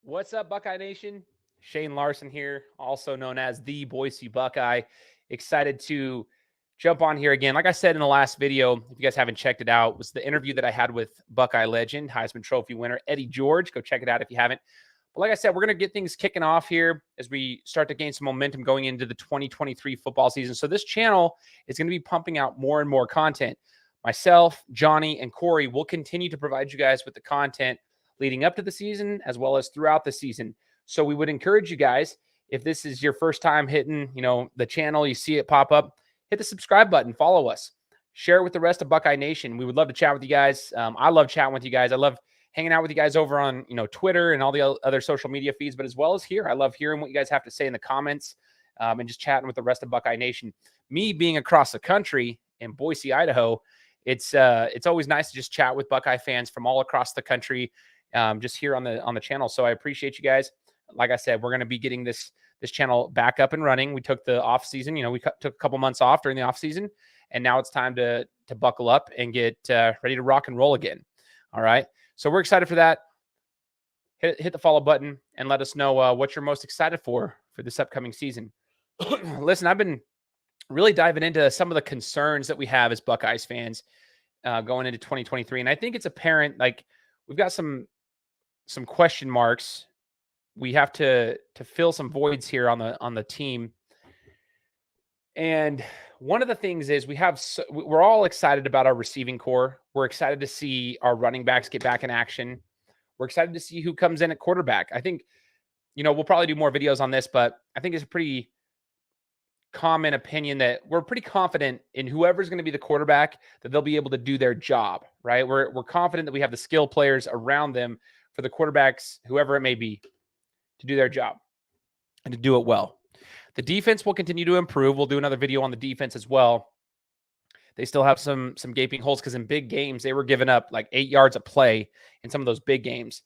What's up, Buckeye Nation? Shane Larson here, also known as the Boise Buckeye. Excited to jump on here again. Like I said in the last video, if you guys haven't checked it out, was the interview that I had with Buckeye legend, Heisman Trophy winner Eddie George. Go check it out if you haven't. But like I said, we're going to get things kicking off here as we start to gain some momentum going into the 2023 football season. So this channel is going to be pumping out more and more content. Myself, Johnny, and Corey will continue to provide you guys with the content leading up to the season as well as throughout the season. So we would encourage you guys, if this is your first time hitting, the channel, you see it pop up, hit the subscribe button, follow us, share it with the rest of Buckeye Nation. We would love to chat with you guys. I love chatting with you guys. I love hanging out with you guys over on, Twitter and all the other social media feeds, but as well as here, I love hearing what you guys have to say in the comments and just chatting with the rest of Buckeye Nation. Me being across the country in Boise, Idaho, it's always nice to just chat with Buckeye fans from all across the country, just here on the channel. So I appreciate you guys. Like I said, we're going to be getting this channel back up and running. We took the off season, we took a couple months off during the off season, and now it's time to buckle up and get ready to rock and roll again. All right. So we're excited for that. Hit the follow button and let us know what you're most excited for this upcoming season. Listen, I've been really diving into some of the concerns that we have as Buckeyes fans going into 2023. And I think it's apparent, like, we've got some question marks. We have to fill some voids here on the team. And one of the things is we're all excited about our receiving core. We're excited to see our running backs get back in action. We're excited to see who comes in at quarterback. I think, we'll probably do more videos on this, but I think it's a pretty common opinion that we're pretty confident in whoever's going to be the quarterback, that they'll be able to do their job, right? We're confident that we have the skill players around them for the quarterbacks, whoever it may be, to do their job and to do it well. The defense will continue to improve. We'll do another video on the defense as well. They still have some gaping holes because in big games, they were giving up like 8 yards a play in some of those big games,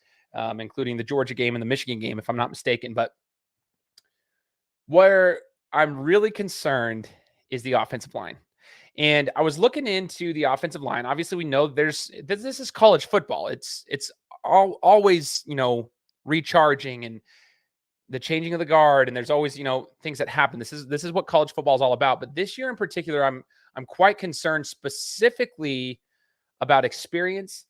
including the Georgia game and the Michigan game, if I'm not mistaken. But where I'm really concerned is the offensive line. And I was looking into the offensive line. Obviously, we know this is college football. It's always, recharging and the changing of the guard, and there's always, things that happen. This is what college football is all about. But this year in particular, I'm quite concerned specifically about experience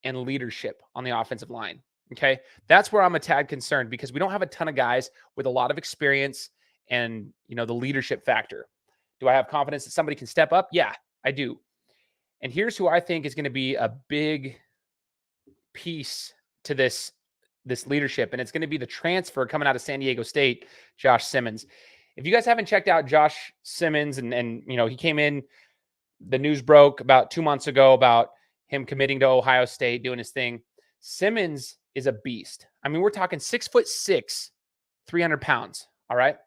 and leadership on the offensive line. Okay, that's where I'm a tad concerned because we don't have a ton of guys with a lot of experience and, the leadership factor. Do I have confidence that somebody can step up? Yeah, I do. And here's who I think is going to be a big piece to this leadership, and it's going to be the transfer coming out of San Diego State, Josh Simmons. If you guys haven't checked out Josh Simmons, and he came in, the news broke about 2 months ago about him committing to Ohio State, doing his thing. Simmons is a beast. I mean, we're talking 6'6", 300 pounds. All right.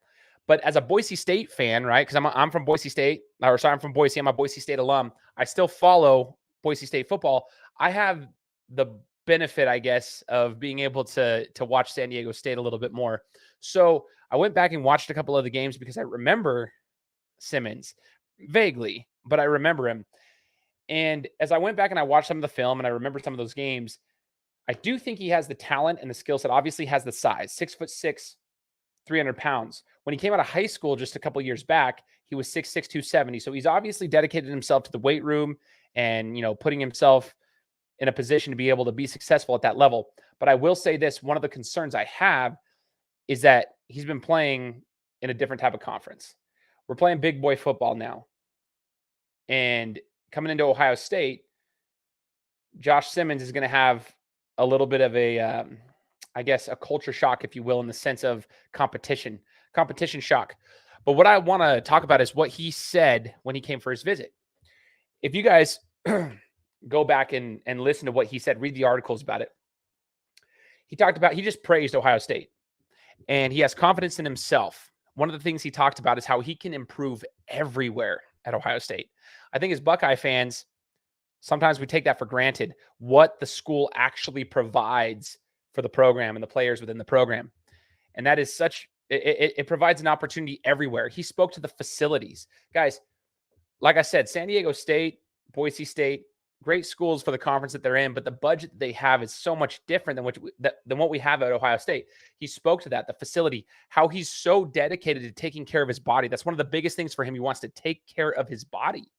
But as a Boise State fan, right? Because I'm from Boise State, I'm from Boise. I'm a Boise State alum. I still follow Boise State football. I have the benefit, I guess, of being able to watch San Diego State a little bit more. So I went back and watched a couple of the games because I remember Simmons vaguely, but I remember him. And as I went back and I watched some of the film and I remember some of those games, I do think he has the talent and the skill set. Obviously has the size, 6'6", 300 pounds. When he came out of high school just a couple years back, he was 6'6", 270. So he's obviously dedicated himself to the weight room and, putting himself in a position to be able to be successful at that level. But I will say this, one of the concerns I have is that he's been playing in a different type of conference. We're playing big boy football now. And coming into Ohio State, Josh Simmons is going to have a little bit of a, I guess, a culture shock, if you will, in the sense of competition shock. But what I want to talk about is what he said when he came for his visit. If you guys go back and listen to what he said, read the articles about it. He just praised Ohio State, and he has confidence in himself. One of the things he talked about is how he can improve everywhere at Ohio State. I think as Buckeye fans, sometimes we take that for granted, what the school actually provides for the program and the players within the program. And that is it provides an opportunity everywhere. He spoke to the facilities. Guys, like I said, San Diego State, Boise State, great schools for the conference that they're in, but the budget that they have is so much different than what we have at Ohio State. He spoke to that, the facility, how he's so dedicated to taking care of his body. That's one of the biggest things for him. He wants to take care of his body.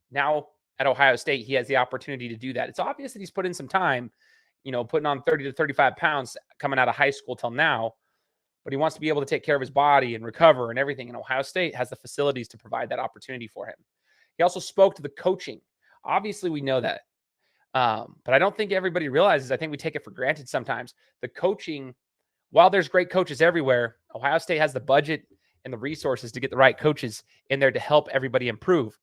Now at Ohio State, he has the opportunity to do that. It's obvious that he's put in some time, putting on 30 to 35 pounds coming out of high school till now, but he wants to be able to take care of his body and recover and everything. And Ohio State has the facilities to provide that opportunity for him. He also spoke to the coaching. Obviously, we know that. But I don't think everybody realizes, I think we take it for granted sometimes. The coaching, while there's great coaches everywhere, Ohio State has the budget and the resources to get the right coaches in there to help everybody improve.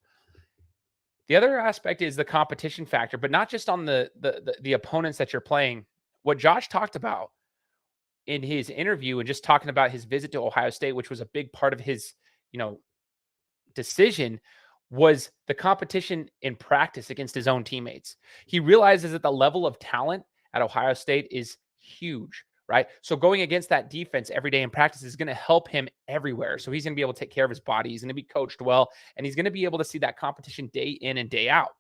The other aspect is the competition factor, but not just on the opponents that you're playing. What Josh talked about in his interview and just talking about his visit to Ohio State, which was a big part of his, decision, was the competition in practice against his own teammates. He realizes that the level of talent at Ohio State is huge, right? So going against that defense every day in practice is going to help him everywhere. So he's going to be able to take care of his body. He's going to be coached well, and he's going to be able to see that competition day in and day out.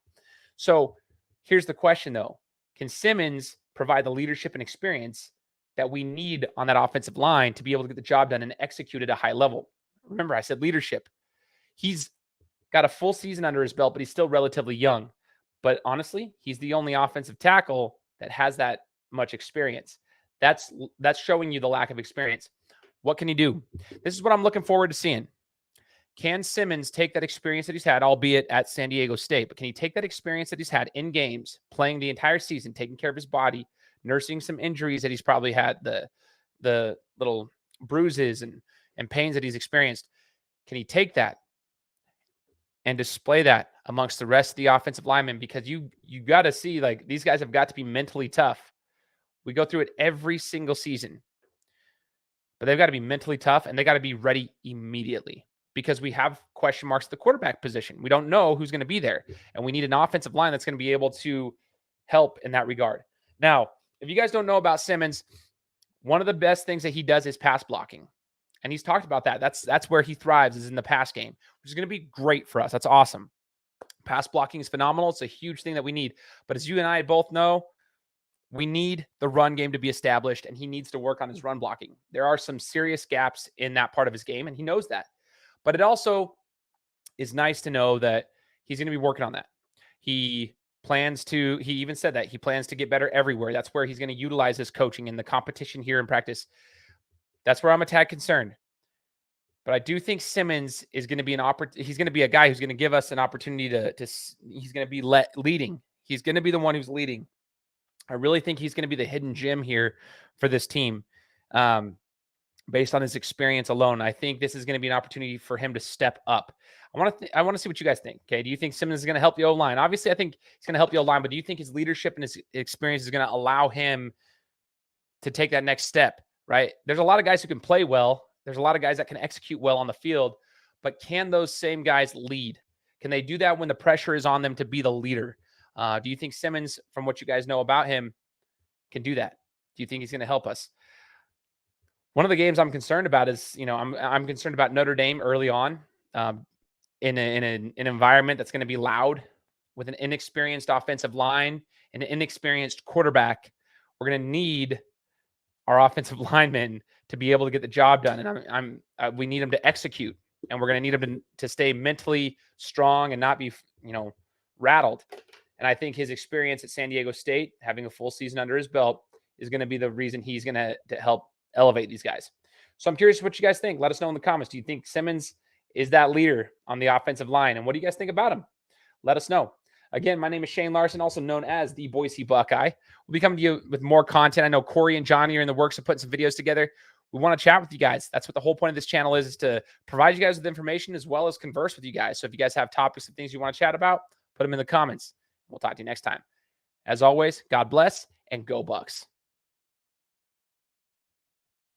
So here's the question, though. Can Simmons provide the leadership and experience that we need on that offensive line to be able to get the job done and execute at a high level? Remember, I said leadership. He's got a full season under his belt, but he's still relatively young. But honestly, he's the only offensive tackle that has that much experience. That's showing you the lack of experience. What can he do? This is what I'm looking forward to seeing. Can Simmons take that experience that he's had, albeit at San Diego State, but can he take that experience that he's had in games, playing the entire season, taking care of his body, nursing some injuries that he's probably had, the little bruises and pains that he's experienced? Can he take that and display that amongst the rest of the offensive linemen? Because you got to see, like, these guys have got to be mentally tough. We go through it every single season, but they've got to be mentally tough and they got to be ready immediately because we have question marks at the quarterback position. We don't know who's going to be there, and we need an offensive line that's going to be able to help in that regard. Now, if you guys don't know about Simmons, one of the best things that he does is pass blocking. And he's talked about that. That's where he thrives, is in the pass game, which is going to be great for us. That's awesome. Pass blocking is phenomenal. It's a huge thing that we need. But as you and I both know, we need the run game to be established, and he needs to work on his run blocking. There are some serious gaps in that part of his game, and he knows that. But it also is nice to know that he's going to be working on that. He even said that he plans to get better everywhere. That's where he's going to utilize his coaching and the competition here in practice. That's where I'm a tad concerned. But I do think Simmons is going to be he's going to be a guy who's going to give us an opportunity he's going to be leading. He's going to be the one who's leading. I really think he's going to be the hidden gem here for this team. Based on his experience alone, I think this is going to be an opportunity for him to step up. I want to see what you guys think. Okay. Do you think Simmons is going to help the O-line? Obviously, I think he's going to help the O-line, but do you think his leadership and his experience is going to allow him to take that next step? Right? There's a lot of guys who can play well. There's a lot of guys that can execute well on the field, but can those same guys lead? Can they do that when the pressure is on them to be the leader? Do you think Simmons, from what you guys know about him, can do that? Do you think he's going to help us? One of the games I'm concerned about is, I'm concerned about Notre Dame early on in an environment that's going to be loud with an inexperienced offensive line and an inexperienced quarterback. We're going to need our offensive linemen to be able to get the job done. And we need them to execute, and we're going to need them to stay mentally strong and not be, rattled. And I think his experience at San Diego State, having a full season under his belt, is going to be the reason he's going to help elevate these guys. So I'm curious what you guys think. Let us know in the comments. Do you think Simmons is that leader on the offensive line? And what do you guys think about him? Let us know. Again, my name is Shane Larson, also known as the Boise Buckeye. We'll be coming to you with more content. I know Corey and Johnny are in the works of putting some videos together. We want to chat with you guys. That's what the whole point of this channel is to provide you guys with information as well as converse with you guys. So if you guys have topics and things you want to chat about, put them in the comments. We'll talk to you next time. As always, God bless and go Bucks.